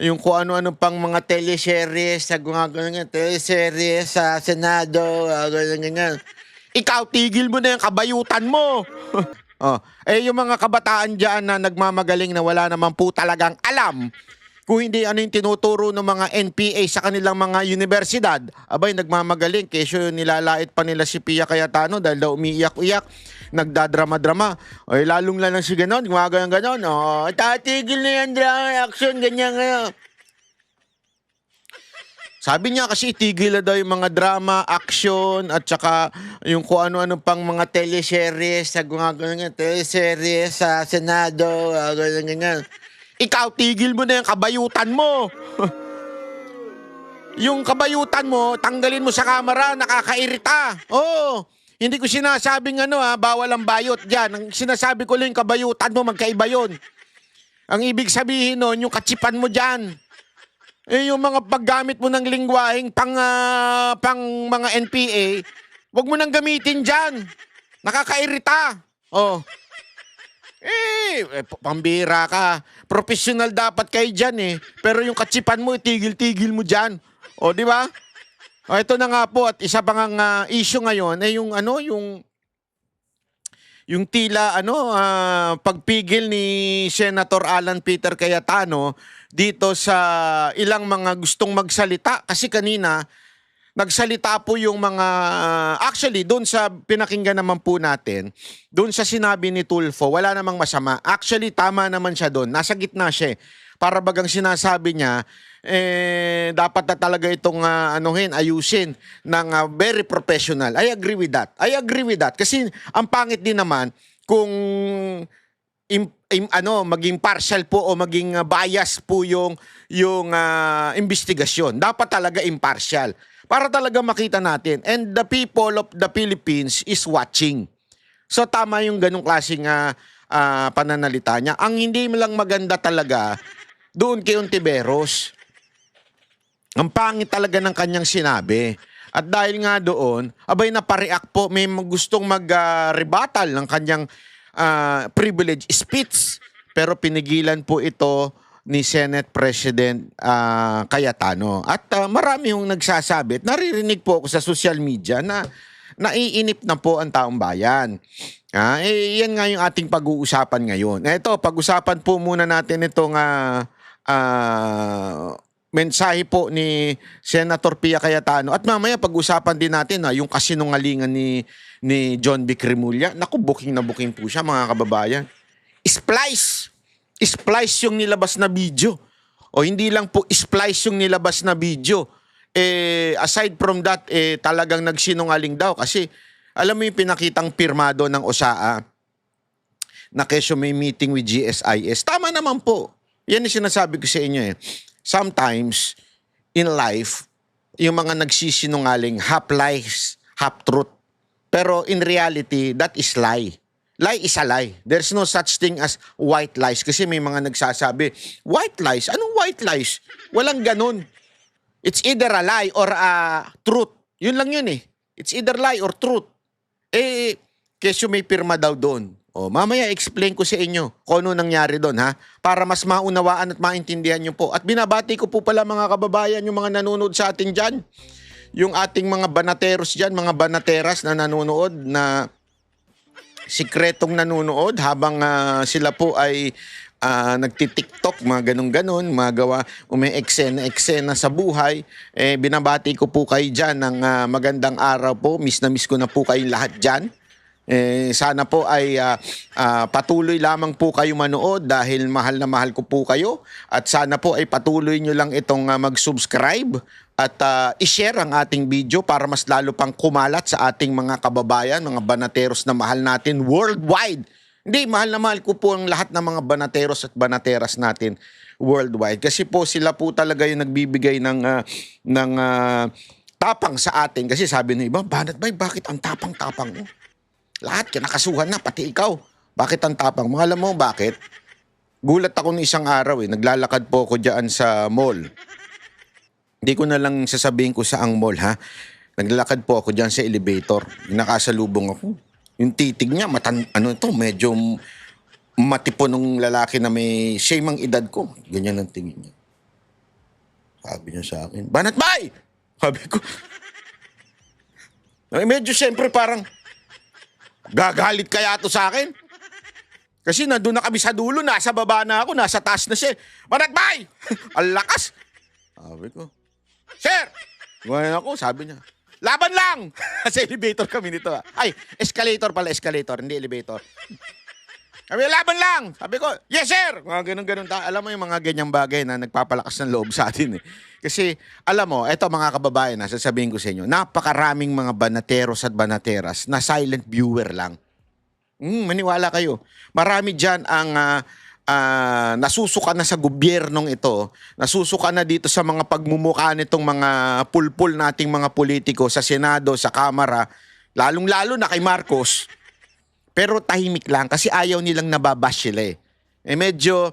Yung kung ano-ano pang mga teleseries sa gumagano teleseries sa Senado, ganyan. Ikaw, tigil mo na yung kabayutan mo. Oh, yung mga kabataan diyan na nagmamagaling na wala naman po talagang alam kung hindi ano yung tinuturo ng mga NPA sa kanilang mga universidad, abay nagmamagaling kesyo nilalait pa nila si Pia Cayetano dahil daw umiiyak-iyak, nagdadrama-drama. Ay lalong lang si ganon, gumagano-ganon. Oh, tatigil na yan drama, action, ganyan. Sabi niya kasi itigil na daw yung mga drama, action, at saka yung kung ano-ano pang mga teleseries sa gumagano teleseries sa Senado, ganyan. Ikaw, tigil mo na yung kabayutan mo. Yung kabayutan mo, tanggalin mo sa kamera, nakakairita. Oo. Hindi ko sinasabing bawal ang bayot dyan. Ang sinasabi ko lang yung kabayutan mo, magkaiba yun. Ang ibig sabihin nun, yung katsipan mo dyan. Yung mga paggamit mo ng lingwaheng pang mga NPA, wag mo nang gamitin dyan. Nakakairita. Oh. Pambira ka. Professional dapat kayo dyan eh. Pero yung katsipan mo, tigil-tigil mo dyan. O, di ba? O, ito na nga po. At isa pang issue ngayon ay yung tila pagpigil ni Senator Alan Peter Cayetano dito sa ilang mga gustong magsalita. Kasi kanina, nagsalita po yung mga, actually, doon sa pinakinggan naman po natin, doon sa sinabi ni Tulfo, wala namang masama. Actually, tama naman siya doon. Nasa gitna siya. Para bagang sinasabi niya, dapat na talaga itong ayusin ng very professional. I agree with that. Kasi ang pangit din naman kung maging partial po o maging bias po yung investigasyon. Dapat talaga impartial. Para talaga makita natin. And the people of the Philippines is watching. So tama yung ganung klaseng pananalita niya. Ang hindi lang maganda talaga doon kay Ontiveros. Ang pangit talaga ng kanyang sinabi. At dahil nga doon, abay napareact po, may gustong mag-rebuttal ng kanyang privilege speech. Pero pinigilan po ito ni Senate President Cayetano. At marami yung nagsasabi at naririnig po ako sa social media na naiinip na po ang taong bayan. Yan nga yung ating pag-uusapan ngayon. Ito, pag-usapan po muna natin itong mensahe po ni Senator Pia Cayetano. At mamaya pag-usapan din natin yung kasinungalingan ni John B. Cremulya. Naku, booking na booking po siya mga kababayan. Splice yung nilabas na video. O hindi lang po splice yung nilabas na video. Aside from that, talagang nagsinungaling daw. Kasi alam mo yung pinakitang pirmado ng OSAA na kesyo may meeting with GSIS. Tama naman po. Yan yung sinasabi ko sa inyo eh. Sometimes, in life, yung mga nagsisinungaling, half lies, half truth. Pero in reality, that is lie. Lie is a lie. There's no such thing as white lies. Kasi may mga nagsasabi, white lies? Anong white lies? Walang ganun. It's either a lie or a truth. Yun lang yun eh. It's either lie or truth. Kesyo may pirma daw doon. Mamaya explain ko sa inyo kung ano nangyari doon ha. Para mas maunawaan at maintindihan nyo po. At binabati ko po pala mga kababayan, yung mga nanonood sa atin dyan. Yung ating mga banateros dyan, mga banateras na nanonood na sikretong nanonood habang sila po ay nagti-TikTok, mga ganun-ganun, magawa, eksena sa buhay. Binabati ko po kayo dyan ng magandang araw po. Miss na miss ko na po kayong lahat dyan. Sana po ay patuloy lamang po kayo manood dahil mahal na mahal ko po kayo. At sana po ay patuloy nyo lang itong mag-subscribe at i-share ang ating video para mas lalo pang kumalat sa ating mga kababayan, mga banateros na mahal natin worldwide. Hindi, mahal na mahal ko po ang lahat ng mga banateros at banateras natin worldwide. Kasi po sila po talaga yung nagbibigay ng tapang sa atin. Kasi sabi ng iba, Banat Bay, bakit ang tapang-tapang mo? Lahat, kinakasuhan na, pati ikaw. Bakit ang tapang? Mga alam mo, bakit? Gulat ako ng isang araw naglalakad po ako dyan sa mall. Hindi ko na lang sasabihin ko saang mall ha. Naglalakad po ako dyan sa elevator. Nakasalubong ako. Yung titig niya, medyo matipon ng lalaki na may same ang edad ko. Ganyan ang tingin niya. Sabi niya sa akin, Banat Bay! Sabi ko, medyo siyempre parang, gagalit kaya to sa akin? Kasi nandun na kami sa dulo, nasa baba na ako, nasa taas na siya. Banat Bay! Ang lakas! Sabi ko, Sir! Ngayon ako, sabi niya, laban lang! Sa elevator kami nito. Ay, escalator pala, escalator, hindi elevator. Sabi, laban lang! Sabi ko, yes sir! Mga ganun-ganun. Alam mo yung mga ganyang bagay na nagpapalakas ng loob sa atin eh. Kasi, alam mo, eto mga kababayan na sasabihin ko sa inyo, napakaraming mga banateros at banateras na silent viewer lang. Maniwala kayo. Marami dyan ang nasusuka na sa gobyernong ito, nasusuka na dito sa mga pagmumukha nitong mga pulpul nating mga politiko sa Senado, sa Kamara, lalong-lalo na kay Marcos. Pero tahimik lang kasi ayaw nilang nababash sila eh. Medyo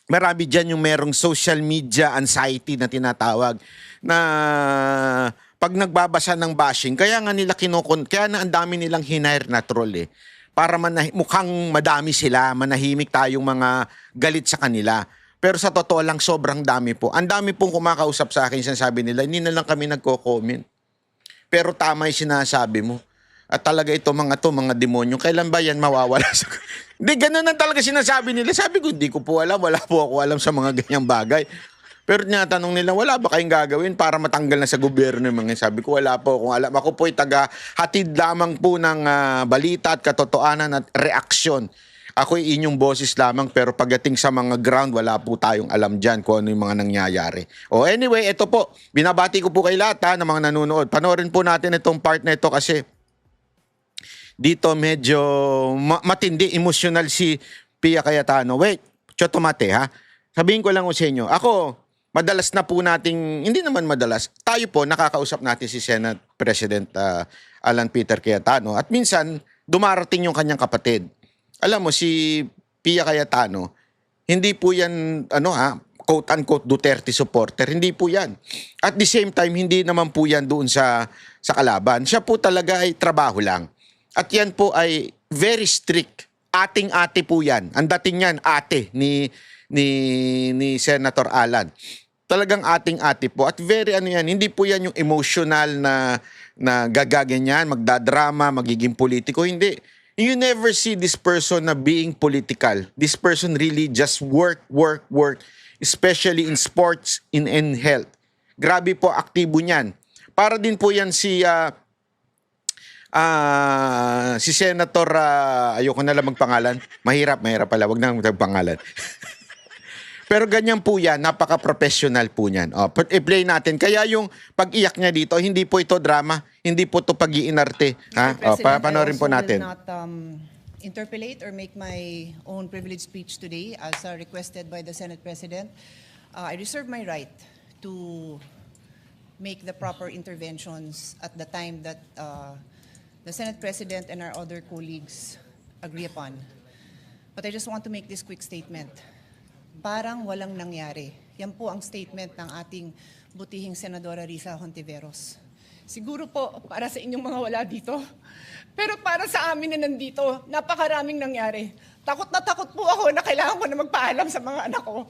marami dyan yung merong social media anxiety na tinatawag na pag nagbabasa ng bashing, kaya nga nila kaya na ang dami nilang hinire na troll eh. Para mukhang madami sila, manahimik tayong mga galit sa kanila. Pero sa totoo lang, sobrang dami po. Ang dami pong kumakausap sa akin, sinasabi nila, hindi na lang kami nagko-comment. Pero tama yung sinasabi mo. At talaga ito, mga demonyo, kailan ba yan mawawala sa... Hindi, ganun na talaga sinasabi nila. Sabi ko, hindi ko po alam, wala po ako alam sa mga ganyang bagay. Pero tinatanong nila, wala ba kayong gagawin para matanggal na sa gobyerno yung mga sabi ko, wala po akong alam. Ako po'y taga-hatid lamang po ng balita at katotohanan at reaksyon. Ako'y inyong boses lamang pero pagdating sa mga ground, wala po tayong alam dyan kung ano yung mga nangyayari. O anyway, ito po, binabati ko po kay lahat ng mga nanonood. Panoorin po natin itong part na ito kasi dito medyo matindi, emotional si Pia Cayetano. Wait, chotomate ha. Sabihin ko lang sa inyo, ako, madalas na po nating, hindi naman madalas, tayo po nakakausap natin si Senate President Alan Peter Cayetano at minsan dumarating yung kanyang kapatid. Alam mo, si Pia Cayetano, hindi po yan, quote-unquote Duterte supporter, hindi po yan. At the same time, hindi naman po yan doon sa kalaban. Siya po talaga ay trabaho lang. At yan po ay very strict. Ating-ate po yan. Ang dating yan, ate ni Senator Alan. Talagang ating-ate po. At very hindi po yan yung emotional na gagaganyan, magdadrama, magiging politiko. Hindi. You never see this person na being political. This person really just work. Especially in sports, in health. Grabe po, aktibo niyan. Para din po yan si Senator, ayoko na lang magpangalan. Mahirap pala, wag na magpangalan. Pero ganyan po yan, napaka-professional po niyan. I-play natin. Kaya yung pag-iyak niya dito, hindi po ito drama, hindi po ito pag-iinarte. Panoorin po natin. I will not interpolate or make my own privileged speech today as requested by the Senate President. I reserve my right to make the proper interventions at the time that the Senate President and our other colleagues agree upon. But I just want to make this quick statement. Parang walang nangyari. Yan po ang statement ng ating butihing Senadora Risa Hontiveros. Siguro po para sa inyong mga wala dito. Pero para sa amin na nandito, napakaraming nangyari. Takot na takot po ako na kailangan ko na magpaalam sa mga anak ko.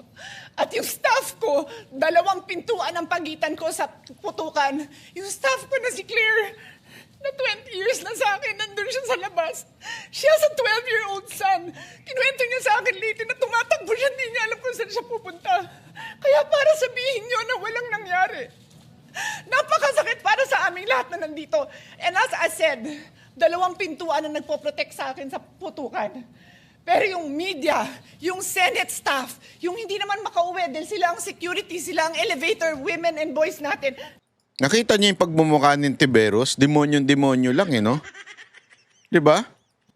At yung staff ko, 2 pintuan ang pagitan ko sa putukan. Yung staff ko na si Claire, na 20 years na sa akin, nandun siya sa labas. Siya sa 12-year-old son. Kinuwento niya sa akin lately na tumatakbo siya, hindi niya alam kung saan siya pupunta. Kaya para sabihin niyo na walang nangyari. Napakasakit para sa aming lahat na nandito. And as I said, 2 pintuan na nagpo-protect sa akin sa putukan. Pero yung media, yung Senate staff, yung hindi naman makauwi dahil sila ang security, sila ang elevator women and boys natin. Nakita niyo yung pagmumukha ni Tiberos? Demonyo lang no? Diba?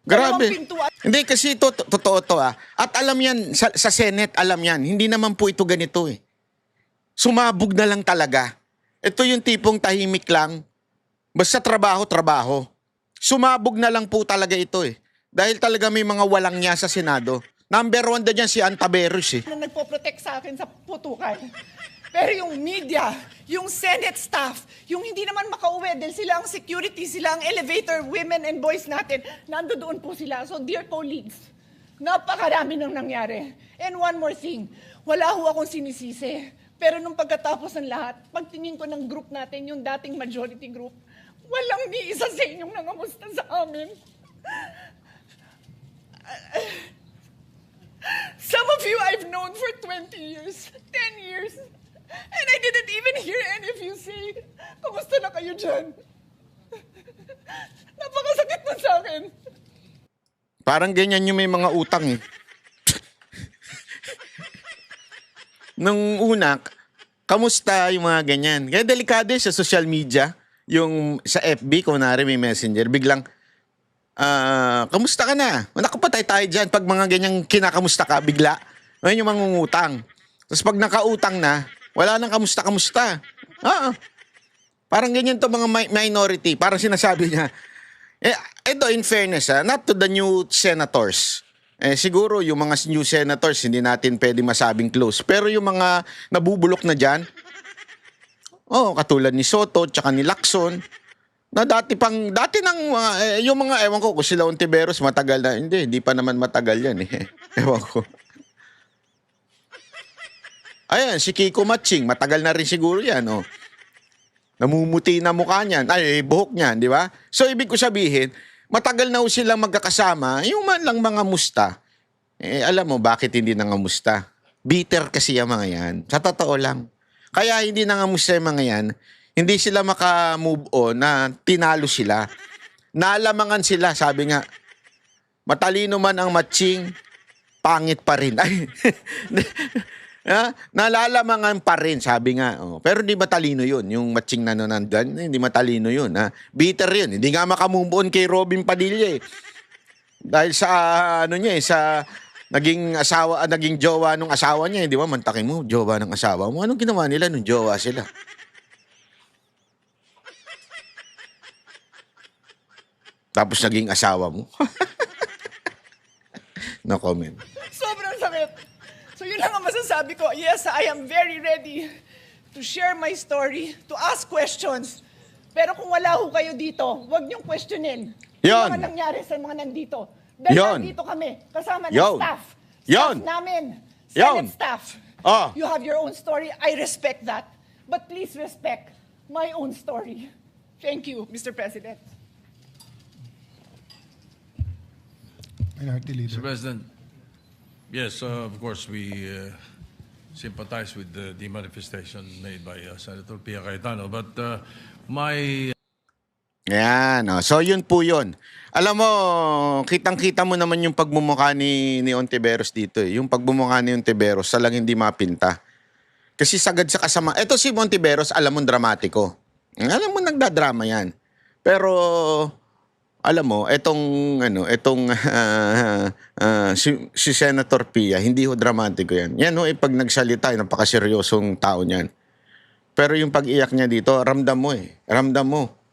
Grabe. Hindi kasi ito, totoo to At alam yan, sa Senate, alam yan. Hindi naman po ito ganito Sumabog na lang talaga. Ito yung tipong tahimik lang. Basta trabaho. Sumabog na lang po talaga ito Dahil talaga may mga walang niya sa Senado. Number 1 na dyan si Antaberos Na nagpo-protect sa akin sa putukan. Pero yung media, yung Senate staff, yung hindi naman makauwi dahil sila ang security, sila ang elevator women and boys natin, nandoon po sila. So dear colleagues, Napakarami nang nangyari. And one more thing, wala ho akong sinisisi. Pero nung pagkatapos ng lahat, pagtingin ko ng group natin, yung dating majority group, walang ni isa sa inyong nangamusta sa amin. Some of you I've known for 20 years, 10 years, and I didn't even hear any of you say, kamusta na kayo dyan? Napakasakit man sa akin. Parang ganyan yung may mga utang eh. Nung una, kamusta yung mga ganyan? Kaya delikado sa social media, yung sa FB, kunwari may messenger, biglang, kamusta ka na? Nakapatay tayo dyan. Pag mga ganyang kinakamusta ka, bigla, ngayon yung mangungutang. Tapos pag nakautang na, wala nang kamusta-kamusta. Parang ganyan to mga minority. Parang sinasabi niya, ito in fairness, not to the new senators. Siguro yung mga new senators, hindi natin pwede masabing close. Pero yung mga nabubulok na dyan, katulad ni Soto, tsaka ni Lacson, na dati ng mga, yung mga, ewan ko, kung sila Ontiveros, matagal na. Hindi pa naman matagal yan eh. Ewan ko. Ayan, si Kiko Matching, matagal na rin siguro yan, namumuti na mukha niyan, buhok niyan, di ba? So, ibig ko sabihin, matagal na silang magkakasama, yung man lang mga musta. Alam mo, bakit hindi nangamusta? Bitter kasi yung mga yan. Sa totoo lang. Kaya hindi nangamusta yung mga yan, hindi sila maka-move on na tinalo sila. Nalamangan sila, sabi nga, matalino man ang matching, pangit pa rin. Nalalamangan pa rin, sabi nga. Pero hindi matalino yun. Yung matching na nandan, hindi matalino yun. Bitter yun. Hindi nga makamove on kay Robin Padilla eh. Dahil sa, sa naging asawa, naging jowa nung asawa niya, di ba? Mantakin mo, jowa ng asawa mo. Anong ginawa nila nung jowa sila? Tapos naging asawa mo. No comment. Sobrang sakit. So yun lang ang masasabi ko. Yes, I am very ready to share my story, to ask questions. Pero kung wala ho kayo dito, huwag niyong questionin. Yon. Yung mga nangyari sa mga nandito. Dahil Yon. nandito kami, kasama ng Yon. staff. Yon. Staff namin. Yon. Senate staff. Oh. You have your own story. I respect that. But please respect my own story. Thank you, Mr. President. Minority Leader. Mr. President, yes, of course, we sympathize with the manifestation made by Senator Pia Cayetano. But my Yan. So, yun po yun. Alam mo, kitang-kita mo naman yung pagmumukha ni Ontiveros dito. Yung pagmumukha ni Ontiveros, salang hindi mapinta. Kasi sagad sa kasama. Ito si Ontiveros, alam mo, dramatiko. Alam mo, nagdadrama yan. Pero, alam mo, si Senator Pia, hindi ho dramatiko yan. Yan ho, pag nagsalita, napakaseryosong tao niyan. Pero yung pag-iyak niya dito, ramdam mo eh. Ramdam mo.